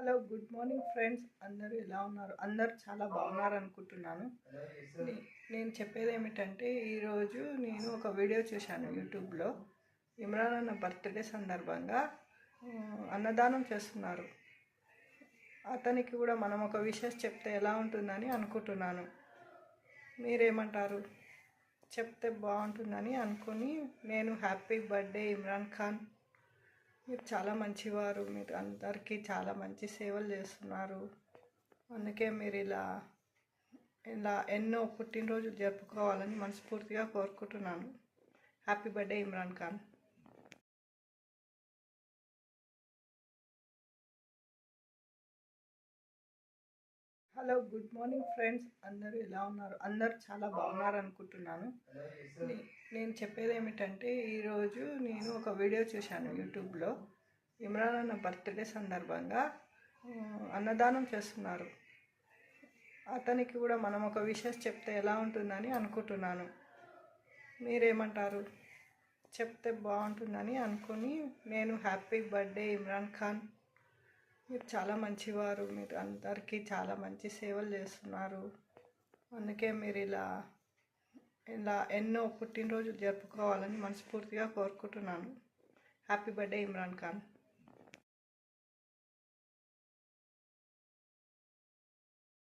Hello, good morning friends. అందరూ ఎలా ఉన్నారు? అందరూ చాలా బాగున్నారు అనుకుంటున్నాను. నేను చెప్పేది ఏమిటంటే, ఈరోజు నేను ఒక వీడియో చూశాను యూట్యూబ్లో. ఇమ్రాన్ అన్న బర్త్డే సందర్భంగా అన్నదానం చేస్తున్నారు. అతనికి కూడా మనం ఒక విషయం చెప్తే ఎలా ఉంటుందని అనుకుంటున్నాను. మీరేమంటారు? చెప్తే బాగుంటుందని అనుకుని నేను హ్యాపీ బర్త్డే ఇమ్రాన్ ఖాన్, మీరు చాలా మంచివారు, మీరు అందరికీ చాలా మంచి సేవలు చేస్తున్నారు, అందుకే మీరు ఇలా ఎన్నో పుట్టినరోజులు జరుపుకోవాలని మనస్ఫూర్తిగా కోరుకుంటున్నాను. Happy birthday Imran Khan. Hello, good morning friends. అందరూ ఎలా ఉన్నారు? అందరూ చాలా బాగున్నారు అనుకుంటున్నాను. నేను చెప్పేది ఏమిటంటే, ఈరోజు నేను ఒక వీడియో చూశాను యూట్యూబ్లో. ఇమ్రాన్ అన్న బర్త్డే సందర్భంగా అన్నదానం చేస్తున్నారు. అతనికి కూడా మనం ఒక విషయం చెప్తే ఎలా ఉంటుందని అనుకుంటున్నాను. మీరేమంటారు? చెప్తే బాగుంటుందని అనుకుని నేను హ్యాపీ బర్త్డే ఇమ్రాన్ ఖాన్, మీరు చాలా మంచివారు, మీరు అందరికీ చాలా మంచి సేవలు చేస్తున్నారు, అందుకే మీరు ఇలా ఎన్నో పుట్టినరోజులు జరుపుకోవాలని మనస్ఫూర్తిగా కోరుకుంటున్నాను. Happy birthday Imran Khan.